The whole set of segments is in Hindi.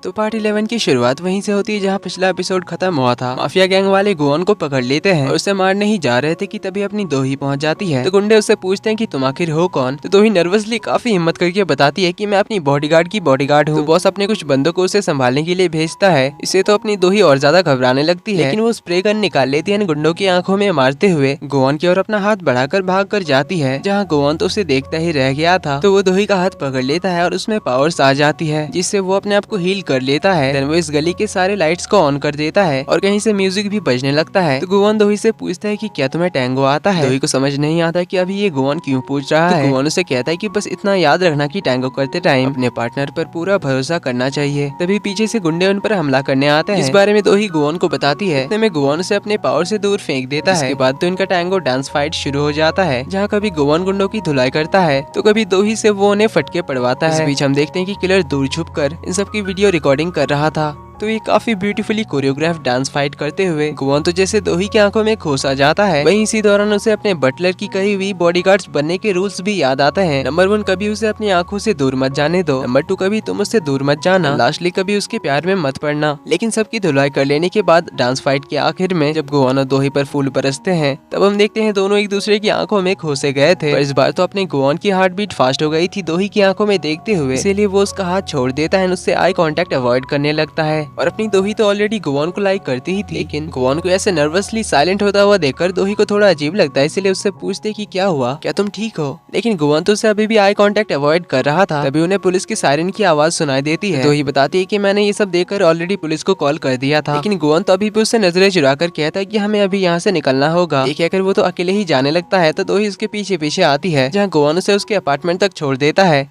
तो पार्ट 11 की शुरुआत वहीं से होती है जहां पिछला एपिसोड खत्म हुआ था। माफिया गैंग वाले गोवन को पकड़ लेते हैं और उसे मारने ही जा रहे थे कि तभी अपनी दोही पहुंच जाती है। तो गुंडे उससे पूछते हैं कि तुम आखिर हो कौन। तो दोही नर्वसली काफी हिम्मत करके बताती है कि मैं अपनी बॉडीगार्ड की बॉडीगार्ड हूँ। तो बॉस अपने कुछ बंदों को उसे संभालने के लिए भेजता है। इसे तो अपनी दोही और ज्यादा घबराने लगती है, लेकिन वो स्प्रे गन निकाल लेती है गुंडों की आंखों में मारते हुए गोवन की ओर अपना हाथ बढ़ाकर भाग कर जाती है, जहाँ गोवन तो उसे देखता ही रह गया था। तो वो दोही का हाथ पकड़ लेता है और उसमें पावर्स आ जाती है, जिससे वो अपने आप को हील कर लेता है। वो इस गली के सारे लाइट्स को ऑन कर देता है और कहीं से म्यूजिक भी बजने लगता है। तो गोवन दोही से पूछता है कि क्या तुम्हें टैंगो आता है। दोही को समझ नहीं आता कि अभी ये गोवन क्यों पूछ रहा है। गोवन उसे कहता है कि बस इतना याद रखना कि टैंगो करते टाइम अपने पार्टनर पर पूरा भरोसा करना चाहिए। तभी पीछे से गुंडे उन पर हमला करने आते हैं। इस बारे में दोही गोवन को बताती है। इतने में गोवन उसे अपने पावर से दूर फेंक देता है। इसके बाद तो इनका टैंगो डांस फाइट शुरू हो जाता है, जहाँ कभी गोवन गुंडों की धुलाई करता है तो कभी दोही से वो उन्हें फटके पड़वाता है। इस बीच हम देखते हैं कि किलर दूर छुप कर इन सब की वीडियो रिकॉर्डिंग कर रहा था। तो ये काफी ब्यूटीफुली कोरियोग्राफ डांस फाइट करते हुए गोवन तो जैसे दोही की आंखों में खोसा जाता है। वहीं इसी दौरान उसे अपने बटलर की कही हुई बॉडीगार्ड्स बनने के रूल्स भी याद आते हैं। नंबर 1, कभी उसे अपनी आंखों से दूर मत जाने दो। नंबर 2, कभी तुम उससे दूर मत जाना। लास्टली, कभी उसके प्यार में मत पड़ना। लेकिन सबकी धुलाई कर लेने के बाद डांस फाइट के आखिर में जब गोवन और दोही पर फूल बरसते हैं, तब हम देखते हैं दोनों एक दूसरे की आंखों में खोसे गए थे। पर इस बार तो अपने गोवन की हार्ट बीट फास्ट हो गई थी दोही की आंखों में देखते हुए, इसीलिए वो उसका हाथ छोड़ देता है, उससे आई कांटेक्ट अवॉइड करने लगता है। और अपनी दोही तो ऑलरेडी गोवन को लाइक करती ही थी, लेकिन गोवन को ऐसे नर्वसली साइलेंट होता हुआ देखकर दोही को थोड़ा अजीब लगता है, इसलिए उससे पूछते कि क्या हुआ, क्या तुम ठीक हो। लेकिन गोवन तो उसे अभी भी आई कांटेक्ट अवॉइड कर रहा था। तभी उन्हें पुलिस की सायरन की आवाज सुनाई देती है। दोही बताती है कि मैंने ये सब देखकर ऑलरेडी पुलिस को कॉल कर दिया था। लेकिन गोवन तो अभी भी उससे नजरें चुरा कर कहता है कि हमें अभी यहाँ से निकलना होगा। ये कहकर वो तो अकेले ही जाने लगता है। तो दोही उसके पीछे पीछे आती है, जहाँ गोवन उसे उसके अपार्टमेंट तक छोड़ देता है,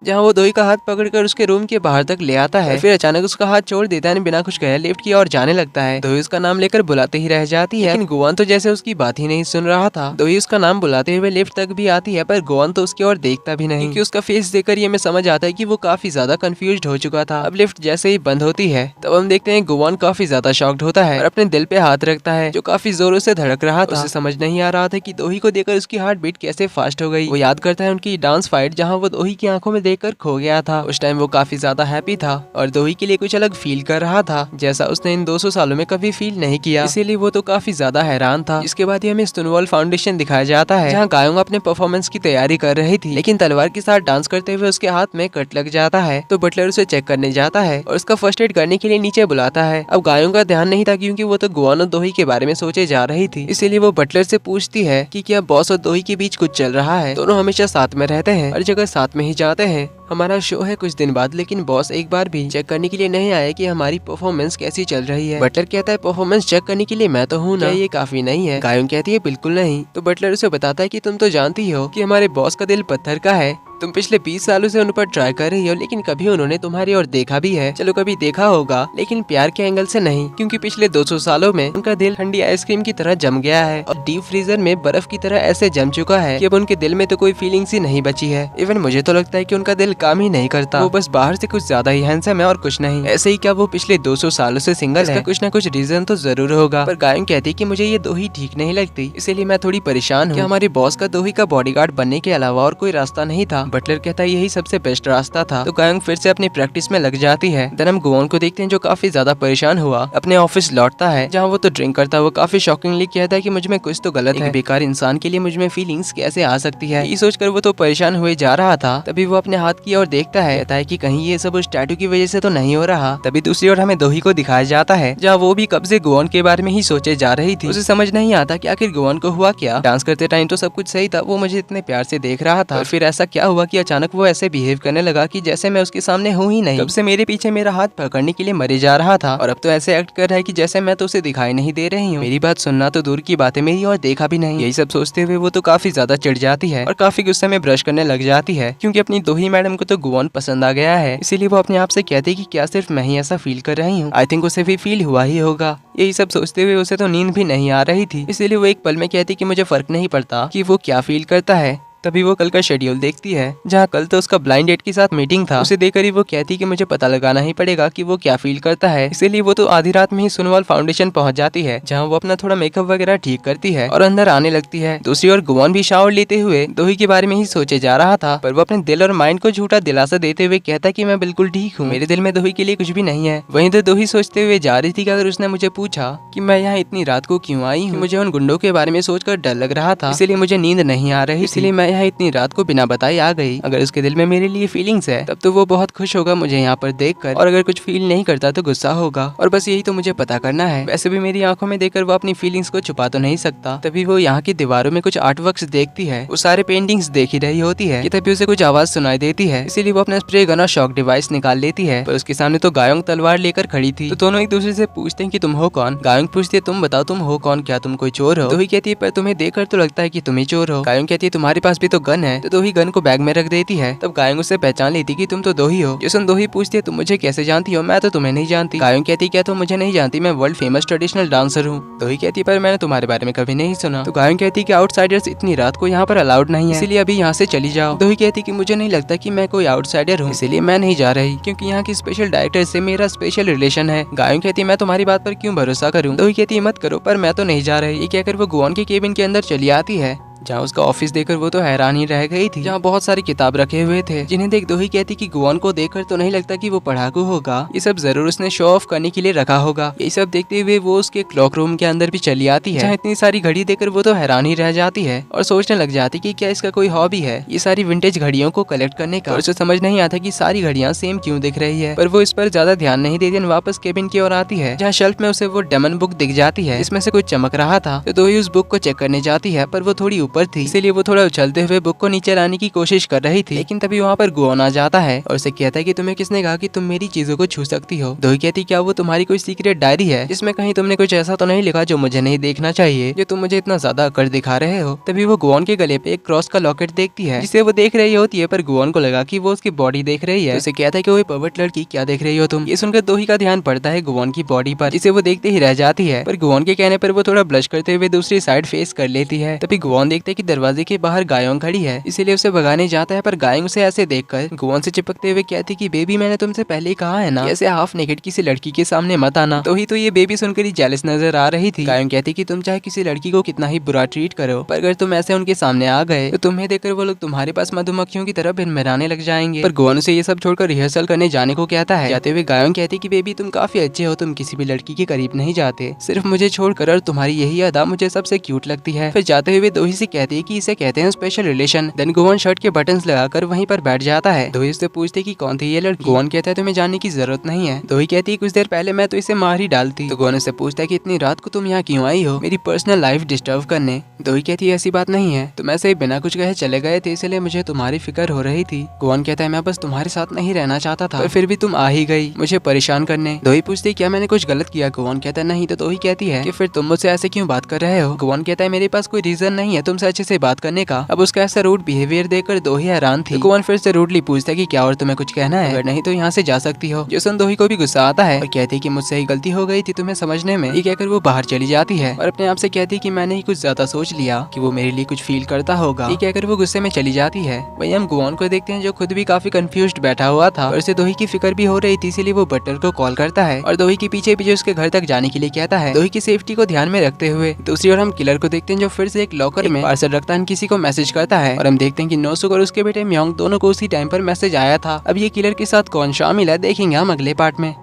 जहाँ वो दोही का हाथ पकड़कर उसके रूम के बाहर तक ले आता है। फिर अचानक उसका हाथ छोड़ देता है, बिना कुछ कहे लिफ्ट की ओर जाने लगता है। दोही उसका नाम लेकर बुलाते ही रह जाती है, लेकिन गोवन तो जैसे उसकी बात ही नहीं सुन रहा था। दोही उसका नाम बुलाते हुए लिफ्ट तक भी आती है, पर गोवन तो उसकी ओर देखता भी नहीं, क्योंकि उसका फेस देखकर ये हमें समझ आता है कि वो काफी ज्यादा कंफ्यूज्ड हो चुका था। अब लिफ्ट जैसे ही बंद होती है, तब हम देखते हैं गोवन काफी ज्यादा शॉक्ड होता है और अपने दिल पे हाथ रखता है, जो काफी जोरों से धड़क रहा था। उसे समझ नहीं आ रहा था कि दोही को देखकर उसकी हार्ट बीट कैसे फास्ट हो गई। वो याद करता है उनकी डांस फाइट, जहाँ वो दोही की आंखों में देखकर खो गया था। उस टाइम वो काफी ज्यादा हैप्पी था और दोही के लिए कुछ अलग फील कर रहा था, जैसा उसने इन 200 सालों में कभी फील नहीं किया। इसीलिए वो तो काफी ज्यादा हैरान था। इसके बाद ही हमें स्टोनवॉल फाउंडेशन दिखाया जाता है, जहाँ गायोंग अपने परफॉर्मेंस की तैयारी कर रही थी, लेकिन तलवार के साथ डांस करते हुए उसके हाथ में कट लग जाता है। तो बटलर उसे चेक करने जाता है और उसका फर्स्ट एड करने के लिए नीचे बुलाता है। अब गायोंग का ध्यान नहीं था, क्योंकि वो तो गोवन और दोही के बारे में सोचे जा रही थी। इसीलिए वो बटलर से पूछती है कि क्या बॉस और दोही के बीच कुछ चल रहा है। दोनों हमेशा साथ में रहते हैं, हर जगह साथ में ही जाते हैं। हमारा शो है कुछ दिन बाद, लेकिन बॉस एक बार भी चेक करने के लिए नहीं आए कि हमारी परफॉर्मेंस कैसी चल रही है। बटलर कहता है परफॉर्मेंस चेक करने के लिए मैं तो हूँ ना, ये काफी नहीं है। गायोंग कहती है बिल्कुल नहीं। तो बटलर उसे बताता है कि तुम तो जानती हो कि हमारे बॉस का दिल पत्थर का है। तुम पिछले 20 सालों से उन पर ट्राई कर रही हो, लेकिन कभी उन्होंने तुम्हारी ओर देखा भी है। चलो कभी देखा होगा, लेकिन प्यार के एंगल से नहीं, क्योंकि पिछले 200 सालों में उनका दिल ठंडी आइसक्रीम की तरह जम गया है और डीप फ्रीजर में बर्फ की तरह ऐसे जम चुका है कि अब उनके दिल में तो कोई फीलिंग्स ही नहीं बची है। इवन मुझे तो लगता है कि उनका दिल काम ही नहीं करता, वो बस बाहर से कुछ ज्यादा ही हैंडसम है और कुछ नहीं। ऐसे ही क्या वो पिछले 200 सालों से सिंगल है? कुछ न कुछ रीजन तो जरूर होगा। पर गायोंग कहती है कि मुझे ये दोही ठीक नहीं लगती, इसीलिए मैं थोड़ी परेशान हूँ। हमारे बॉस का दोही का बॉडीगार्ड बनने के अलावा और कोई रास्ता नहीं था। बटलर कहता है यही सबसे बेस्ट रास्ता था। तो गायोंग फिर से अपनी प्रैक्टिस में लग जाती है। देन हम गोवन को देखते हैं, जो काफी ज्यादा परेशान हुआ अपने ऑफिस लौटता है, जहाँ वो तो ड्रिंक करता है। वो काफी शॉकिंगली कहता है कि मुझ में कुछ तो गलत है, एक बेकार इंसान के लिए मुझ में फीलिंग्स कैसे आ सकती है। ये सोचकर वो तो परेशान हुए जा रहा था। तभी वो अपने हाथ की ओर देखता है, कहता है कि कहीं ये सब उस टैटू की वजह से तो नहीं हो रहा। तभी दूसरी ओर हमें दोही को दिखाया जाता है, जहाँ वो भी कब से गोवन के बारे में ही सोचे जा रही थी। उसे समझ नहीं आता कि आखिर गोवन को हुआ क्या। डांस करते टाइम तो सब कुछ सही था, वो मुझे इतने प्यार से देख रहा था, और फिर ऐसा क्या हुआ कि अचानक वो ऐसे बिहेव करने लगा कि जैसे मैं उसके सामने हूँ ही नहीं। कब से मेरे पीछे मेरा हाथ पकड़ने के लिए मरे जा रहा था, और अब तो ऐसे एक्ट कर रहा है कि जैसे मैं तो उसे दिखाई नहीं दे रही हूँ। मेरी बात सुनना तो दूर की बात है, मेरी और देखा भी नहीं। यही सब सोचते हुए वो तो काफी ज्यादा चिढ़ जाती है और काफी गुस्से में ब्रश करने लग जाती है, क्योंकि अपनी दोही मैडम को तो गोवन पसंद आ गया है। इसीलिए वो अपने आप से कहती है कि क्या सिर्फ मैं ही ऐसा फील कर रही हूँ? आई थिंक उसे भी फील हुआ ही होगा। यही सब सोचते हुए उसे तो नींद भी नहीं आ रही थी, इसीलिए वो एक पल में कहती कि मुझे फर्क नहीं पड़ता कि वो क्या फील करता है, तभी वो कल का शेड्यूल देखती है, जहाँ कल तो उसका ब्लाइंड डेट के साथ मीटिंग था। उसे देखकर ही वो कहती कि मुझे पता लगाना ही पड़ेगा कि वो क्या फील करता है। इसीलिए वो तो आधी रात में ही सुनवाल फाउंडेशन पहुंच जाती है, जहाँ वो अपना थोड़ा मेकअप वगैरह ठीक करती है और अंदर आने लगती है। दूसरी ओर गुआन भी शावर लेते हुए दोही के बारे में ही सोचे जा रहा था, पर वो अपने दिल और माइंड को झूठा दिलासा देते हुए कहता कि मैं बिल्कुल ठीक हूँ, मेरे दिल में दोही के लिए कुछ भी नहीं है। वहीं तो दोही सोचते हुए जा रही थी कि अगर उसने मुझे पूछा कि मैं यहाँ इतनी रात को क्यों आई हूँ, मुझे उन गुंडों के बारे में सोचकर डर लग रहा था, इसीलिए मुझे नींद नहीं आ रही, इसलिए मैं यहाँ इतनी रात को बिना बताए आ गई। अगर उसके दिल में मेरे लिए फीलिंग्स है तब तो वो बहुत खुश होगा मुझे यहाँ पर देखकर, और अगर कुछ फील नहीं करता तो गुस्सा होगा, और बस यही तो मुझे पता करना है। वैसे भी मेरी आंखों में देखकर वो अपनी फीलिंग्स को छुपा तो नहीं सकता। तभी वो यहाँ की दीवारों में कुछ आर्ट वर्क्स देखती है, वो सारे पेंटिंग्स देख ही रही होती है कि तभी उसे कुछ आवाज सुनाई देती है, इसीलिए वो अपना स्प्रे गन और शॉक डिवाइस निकाल लेती है। पर उसके सामने तो गायोंग तलवार लेकर खड़ी थी। तो दोनों एक दूसरे से पूछते हैं कि तुम हो कौन। गायोंग पूछती है तुम बताओ तुम हो कौन, क्या तुम कोई चोर हो। दोही कहती है पर तुम्हें देखकर तो लगता है कि तुम ही चोर हो। गायोंग कहती है तुम्हारे पास भी तो गन है। तो दोही गन को बैग में रख देती है। तब गायोंग उससे पहचान लेती कि तुम तो दोही हो। जिसन दोही पूछती है तुम मुझे कैसे जानती हो, मैं तो तुम्हें नहीं जानती। गायोंग कहती क्या तुम मुझे नहीं जानती, मैं वर्ल्ड फेमस ट्रेडिशनल डांसर हूँ। दोही कहती है पर मैंने तुम्हारे बारे में कभी नहीं सुना। तो गायोंग कहती है कि आउटसाइडर्स इतनी रात को यहाँ पर अलाउड नहीं है, इसीलिए अभी यहाँ से चली जाओ। दोही कहती कि मुझे नहीं लगता कि मैं कोई आउटसाइडर हूँ, इसीलिए मैं नहीं जा रही, क्योंकि यहाँ की स्पेशल डायरेक्टर से मेरा स्पेशल रिलेशन है। गायोंग कहती है मैं तुम्हारी बात पर क्यों भरोसा करूँ। दोही कहती है मत करो, पर मैं तो नहीं जा रही। ये कहकर वो गुआन के केबिन के अंदर चली आती है, जहाँ उसका ऑफिस देखकर वो तो हैरान ही रह गई थी, जहाँ बहुत सारी किताब रखे हुए थे, जिन्हें देख दोही कहती कि गुआन को देखकर तो नहीं लगता कि वो पढ़ाकू होगा, ये सब जरूर उसने शो ऑफ करने के लिए रखा होगा। यही सब देखते हुए वो उसके क्लॉक रूम के अंदर भी चली आती है, जहाँ इतनी सारी घड़ी देखकर वो तो हैरान ही रह जाती है और सोचने लग जाती कि क्या इसका कोई हॉबी है ये सारी विंटेज घड़ियों को कलेक्ट करने का। और उसे समझ नहीं आता कि सारी घड़ियां सेम क्यों दिख रही है, पर वो इस पर ज्यादा ध्यान नहीं देती। वापस केबिन की ओर आती है, जहाँ शेल्फ में उसे वो डेमन बुक दिख जाती है, इसमें से कुछ चमक रहा था। तो दोही उस बुक को चेक करने जाती है, पर वो थोड़ी ऊपर थी, इसीलिए वो थोड़ा उछलते हुए बुक को नीचे लाने की कोशिश कर रही थी। लेकिन तभी वहाँ पर गुआन आ जाता है और उसे कहता है कि तुम्हें किसने कहा कि तुम मेरी चीजों को छू सकती हो। दोही कहती क्या वो तुम्हारी कोई सीक्रेट डायरी है जिसमें कहीं तुमने कुछ ऐसा तो नहीं लिखा जो मुझे नहीं देखना चाहिए, जो तुम मुझे इतना ज्यादा अकड़ दिखा रहे हो। तभी वो गुआन के गले पे एक क्रॉस का लॉकेट देखती है, जिसे वो देख रही होती है, पर गुआन को लगा कि वो उसकी बॉडी देख रही है। उसे कहता है कि वो पर्वत लड़की क्या देख रही हो तुम। ये सुनकर दोही का ध्यान पड़ता है गुआन की बॉडी पर, जिसे वो देखते ही रह जाती है। पर गुआन के कहने पर वो थोड़ा ब्लश करते हुए दूसरी साइड फेस कर लेती है। तभी गुआन देखते है कि दरवाजे के बाहर गायों खड़ी है, इसीलिए उसे भगाने जाता है, पर गायों उसे ऐसे देखकर गुआन से चिपकते हुए कहती कि बेबी मैंने तुमसे पहले ही कहा है ना, ऐसे हाफ नेकेड किसी लड़की के सामने मत आना। तो ये बेबी सुनकर ही जेलस नजर आ रही थी। गायों कहती कि तुम चाहे किसी लड़की को कितना ही बुरा ट्रीट करो, पर अगर तुम ऐसे उनके सामने आ गए तो तुम्हें देखकर वो लोग तुम्हारे पास मधुमक्खियों की तरह भिनभिनाने लग जाएंगे। पर गुआन उसे ये सब छोड़कर रिहर्सल करने जाने को कहता है। जाते हुए गायों कहती कि बेबी तुम काफी अच्छे हो, तुम किसी भी लड़की के करीब नहीं जाते, सिर्फ मुझे छोड़कर, और तुम्हारी यही अदा मुझे सबसे क्यूट लगती है। फिर जाते हुए दोही से कहती है कि इसे कहते हैं स्पेशल रिलेशन। देन गुआन शर्ट के बटन्स लगाकर वहीं पर बैठ जाता है। दोही उससे पूछते कि कौन थी ये लड़की। गुआन कहता है तुम्हें जानने की जरूरत नहीं है। दोही कहती है कुछ देर पहले मैं तो इसे मार ही डालती। तो गुआन उससे पूछता है कि इतनी रात को तुम यहाँ क्यों आई हो, मेरी पर्सनल लाइफ डिस्टर्ब करने। दोही कहती है ऐसी बात नहीं है, तुम ऐसे ही बिना कुछ कहे चले गए थे, इसलिए मुझे तुम्हारी फिक्र हो रही थी। गुआन कहता है मैं बस तुम्हारे साथ नहीं रहना चाहता था, पर फिर भी तुम आ ही गई मुझे परेशान करने। दोही पूछती है क्या मैंने कुछ गलत किया। गुआन कहता है नहीं। तो दोही कहती है कि फिर तुम मुझसे ऐसे क्यों बात कर रहे हो। गुआन कहता है मेरे पास कोई रीजन नहीं है तुमसे अच्छे से बात करने का। अब उसका ऐसा रूड बिहेवियर देखकर दोही हैरान थी। गुआन फिर से रूडली पूछता है कि क्या और तुम्हें कुछ कहना है, अगर नहीं तो यहाँ से जा सकती हो। जोसन दोही को भी गुस्सा आता है और कहती है कि मुझसे ही गलती हो गई थी तुम्हें समझने में। ये कहकर वो बाहर चली जाती है और अपने आप से कहती है कि मैंने ही कुछ ज्यादा सोच लिया कि वो मेरे लिए कुछ फील करता होगा। ये कहकर वो गुस्से में चली जाती है। वहीं हम गुआन को देखते हैं जो खुद भी काफी कंफ्यूज्ड बैठा हुआ था और उसे दोही की फिक्र भी हो रही थी, इसीलिए वो बटलर को कॉल करता है और दोही के पीछे पीछे उसके घर तक जाने के लिए कहता है, दोही की सेफ्टी को ध्यान में रखते हुए। दूसरी ओर हम किलर को देखते हैं जो फिर से एक लॉकर में पार्सल रखता है, किसी को मैसेज करता है और हम देखते हैं कि नोसुक और उसके बेटे म्योंग दोनों को उसी टाइम पर मैसेज आया था। अब ये किलर के साथ कौन शामिल है देखेंगे हम अगले पार्ट में।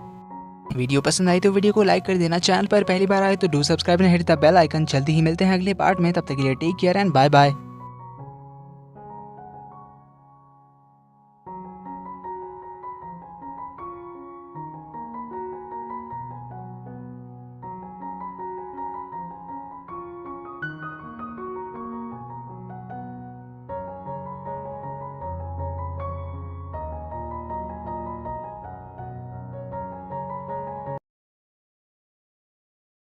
वीडियो पसंद आई तो वीडियो को लाइक कर देना, चैनल पर पहली बार आए तो do subscribe and hit the bell icon. जल्दी ही मिलते हैं अगले पार्ट में, तब तक के लिए take care and bye bye.